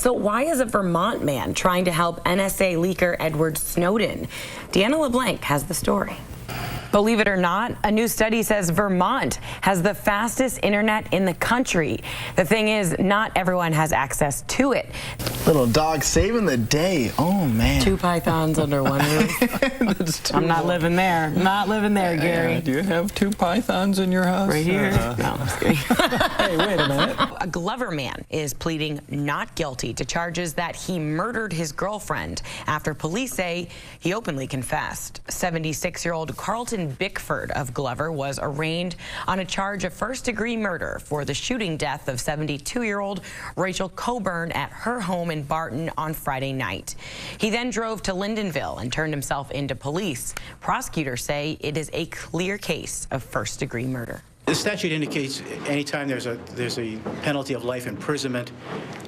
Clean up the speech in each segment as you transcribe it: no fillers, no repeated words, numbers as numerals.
So why is a Vermont man trying to help NSA leaker Edward Snowden? Deanna LeBlanc has the story. Believe it or not, a new study says Vermont has the fastest internet in the country. The thing is, not everyone has access to it. Little dog saving the day. Oh, man. 2 pythons under one roof. I'm not living there. Not living there, Gary. Do you have 2 pythons in your house? Right here? No, I'm just kidding. Hey, wait a minute. A Glover man is pleading not guilty to charges that he murdered his girlfriend after police say he openly confessed. 76-year-old Carlton Bickford of Glover was arraigned on a charge of first-degree murder for the shooting death of 72-year-old Rachel Coburn at her home in Barton on Friday night. He then drove to Lyndonville and turned himself into police. Prosecutors say it is a clear case of first-degree murder. The statute indicates anytime there's a penalty of life imprisonment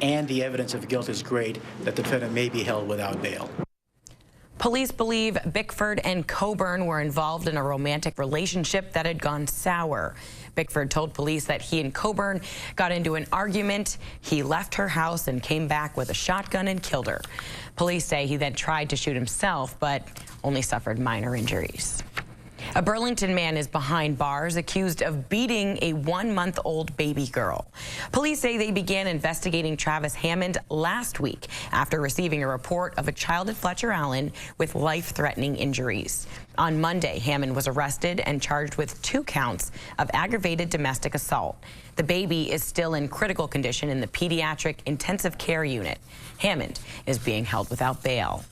and the evidence of guilt is great, that the defendant may be held without bail. Police believe Bickford and Coburn were involved in a romantic relationship that had gone sour. Bickford told police that he and Coburn got into an argument. He left her house and came back with a shotgun and killed her. Police say he then tried to shoot himself, but only suffered minor injuries. A Burlington man is behind bars accused of beating a 1-month-old baby girl. Police say they began investigating Travis Hammond last week after receiving a report of a child at Fletcher Allen with life-threatening injuries. On Monday, Hammond was arrested and charged with 2 counts of aggravated domestic assault. The baby is still in critical condition in the pediatric intensive care unit. Hammond is being held without bail.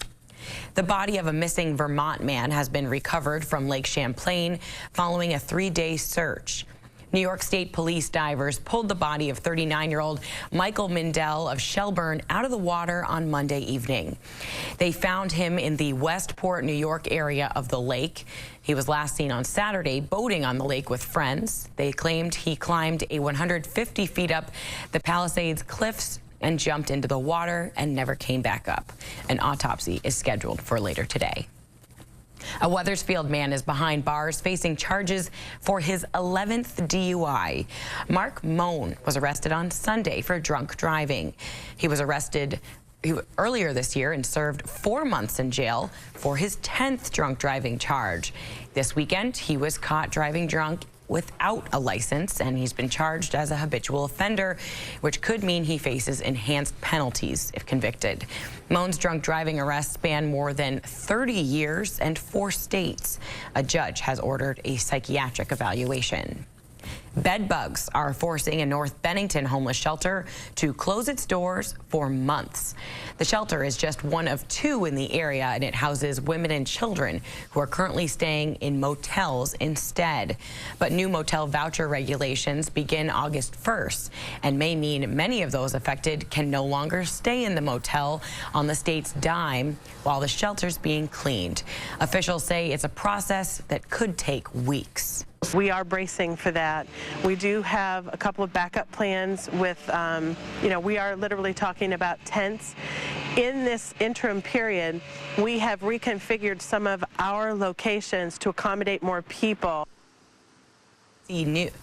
The body of a missing Vermont man has been recovered from Lake Champlain following a 3-day search. New York State Police divers pulled the body of 39-year-old Michael Mindell of Shelburne out of the water on Monday evening. They found him in the Westport, New York area of the lake. He was last seen on Saturday boating on the lake with friends. They claimed he climbed a 150 feet up the Palisades cliffs and jumped into the water and never came back up. An autopsy is scheduled for later today. A Wethersfield man is behind bars facing charges for his 11th DUI. Mark Moan was arrested on Sunday for drunk driving. He was arrested earlier this year and served 4 months in jail for his 10th drunk driving charge. This weekend, he was caught driving drunk without a license, and he's been charged as a habitual offender, which could mean he faces enhanced penalties if convicted. Moan's drunk driving arrests span more than 30 years and 4 states. A judge has ordered a psychiatric evaluation. Bed bugs are forcing a North Bennington homeless shelter to close its doors for months. The shelter is just one of 2 in the area, and it houses women and children who are currently staying in motels instead. But new motel voucher regulations begin August 1st and may mean many of those affected can no longer stay in the motel on the state's dime while the shelter's being cleaned. Officials say it's a process that could take weeks. We are bracing for that. We do have a couple of backup plans with, we are literally talking about tents. In this interim period, we have reconfigured some of our locations to accommodate more people.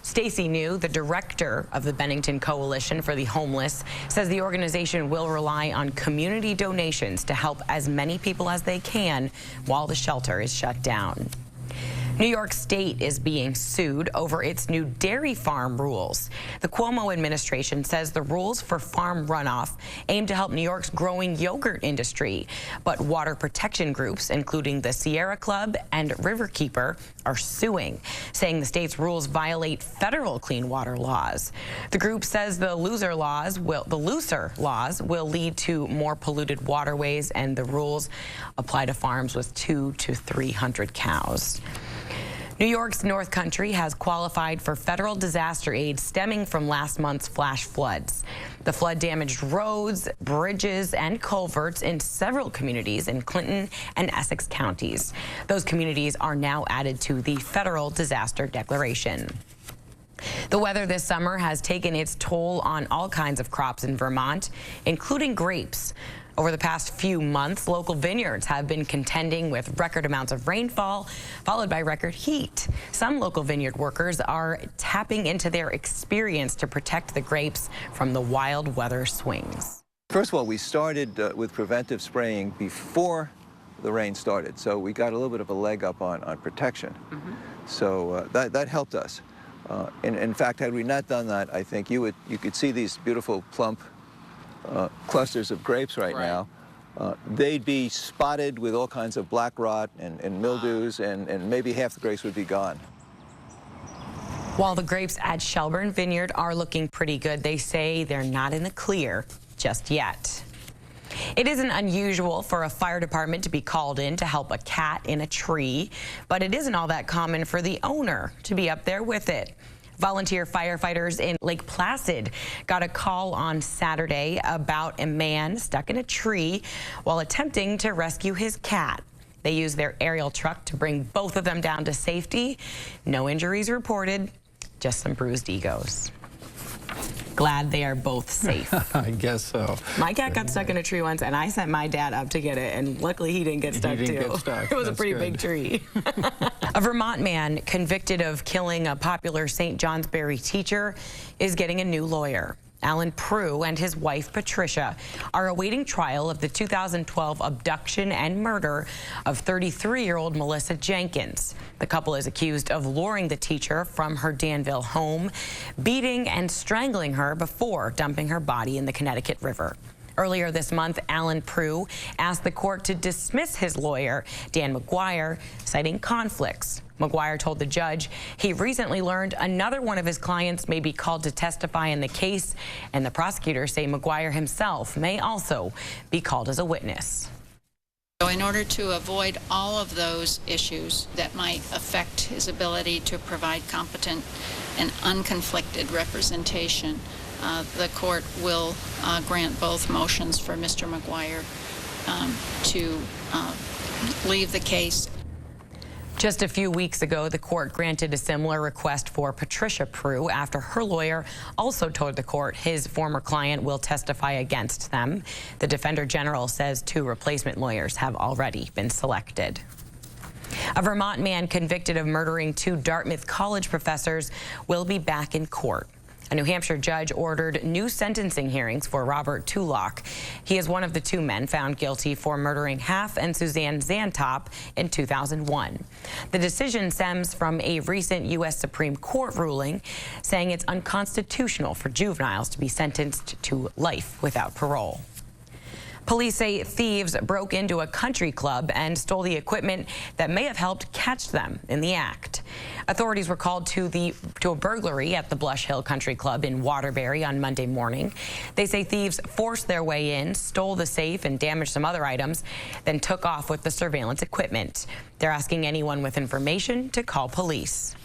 Stacy New, the director of the Bennington Coalition for the Homeless, says the organization will rely on community donations to help as many people as they can while the shelter is shut down. New York State is being sued over its new dairy farm rules. The Cuomo administration says the rules for farm runoff aim to help New York's growing yogurt industry. But water protection groups, including the Sierra Club and Riverkeeper, are suing, saying the state's rules violate federal clean water laws. The group says the looser laws will lead to more polluted waterways, and the rules apply to farms with 200 to 300 cows. New York's North Country has qualified for federal disaster aid stemming from last month's flash floods. The flood damaged roads, bridges, and culverts in several communities in Clinton and Essex counties. Those communities are now added to the federal disaster declaration. The weather this summer has taken its toll on all kinds of crops in Vermont, including grapes. Over the past few months, local vineyards have been contending with record amounts of rainfall, followed by record heat. Some local vineyard workers are tapping into their experience to protect the grapes from the wild weather swings. First of all, we started with preventive spraying before the rain started, so we got a little bit of a leg up on protection. So that helped us. In fact, had we not done that, I think you could see these beautiful plump clusters of grapes right now. They'd be spotted with all kinds of black rot and mildews, and maybe half the grapes would be gone. While the grapes at Shelburne Vineyard are looking pretty good, they say they're not in the clear just yet. It isn't unusual for a fire department to be called in to help a cat in a tree, but it isn't all that common for the owner to be up there with it. Volunteer firefighters in Lake Placid got a call on Saturday about a man stuck in a tree while attempting to rescue his cat. They used their aerial truck to bring both of them down to safety. No injuries reported, just some bruised egos. Glad they are both safe. I guess so. My cat got stuck in a tree once, and I sent my dad up to get it, and luckily he didn't get stuck, He didn't too. get stuck. It was That's a pretty good. big tree. A Vermont man convicted of killing a popular St. Johnsbury teacher is getting a new lawyer. Alan Prue and his wife, Patricia, are awaiting trial of the 2012 abduction and murder of 33-year-old Melissa Jenkins. The couple is accused of luring the teacher from her Danville home, beating and strangling her before dumping her body in the Connecticut River. Earlier this month, Alan Prue asked the court to dismiss his lawyer, Dan McGuire, citing conflicts. McGuire told the judge he recently learned another one of his clients may be called to testify in the case, and the prosecutors say McGuire himself may also be called as a witness. So in order to avoid all of those issues that might affect his ability to provide competent and unconflicted representation, the court will grant both motions for Mr. McGuire to leave the case. Just a few weeks ago, the court granted a similar request for Patricia Prue after her lawyer also told the court his former client will testify against them. The Defender General says 2 replacement lawyers have already been selected. A Vermont man convicted of murdering 2 Dartmouth College professors will be back in court. A New Hampshire judge ordered new sentencing hearings for Robert Tulloch. He is one of the 2 men found guilty for murdering Half and Suzanne Zantop in 2001. The decision stems from a recent U.S. Supreme Court ruling saying it's unconstitutional for juveniles to be sentenced to life without parole. Police say thieves broke into a country club and stole the equipment that may have helped catch them in the act. Authorities were called to a burglary at the Blush Hill Country Club in Waterbury on Monday morning. They say thieves forced their way in, stole the safe and damaged some other items, then took off with the surveillance equipment. They're asking anyone with information to call police.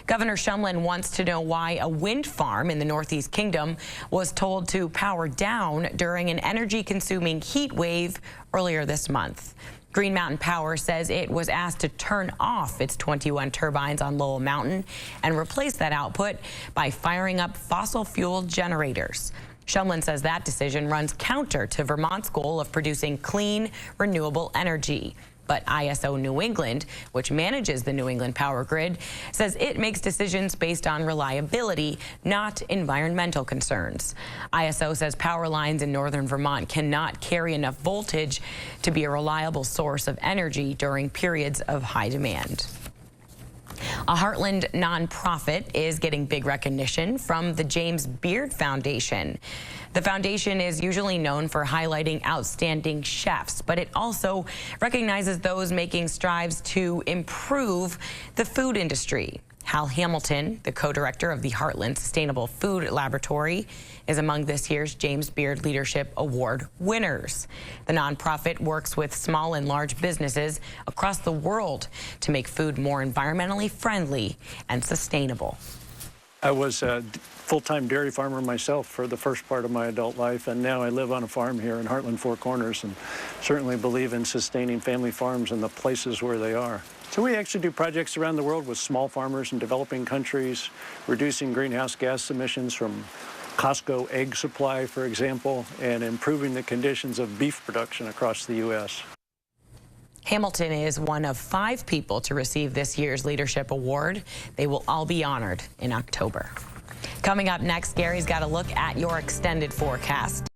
Governor Shumlin wants to know why a wind farm in the Northeast Kingdom was told to power down during an energy-consuming heat wave earlier this month. Green Mountain Power says it was asked to turn off its 21 turbines on Lowell Mountain and replace that output by firing up fossil-fueled generators. Shumlin says that decision runs counter to Vermont's goal of producing clean, renewable energy. But ISO New England, which manages the New England power grid, says it makes decisions based on reliability, not environmental concerns. ISO says power lines in northern Vermont cannot carry enough voltage to be a reliable source of energy during periods of high demand. A Heartland nonprofit is getting big recognition from the James Beard Foundation. The foundation is usually known for highlighting outstanding chefs, but it also recognizes those making strides to improve the food industry. Hal Hamilton, the co-director of the Heartland Sustainable Food Laboratory, is among this year's James Beard Leadership Award winners. The nonprofit works with small and large businesses across the world to make food more environmentally friendly and sustainable. I was a full-time dairy farmer myself for the first part of my adult life, and now I live on a farm here in Heartland Four Corners and certainly believe in sustaining family farms in the places where they are. So we actually do projects around the world with small farmers in developing countries, reducing greenhouse gas emissions from Costco egg supply, for example, and improving the conditions of beef production across the U.S. Hamilton is one of 5 people to receive this year's Leadership Award. They will all be honored in October. Coming up next, Gary's got a look at your extended forecast.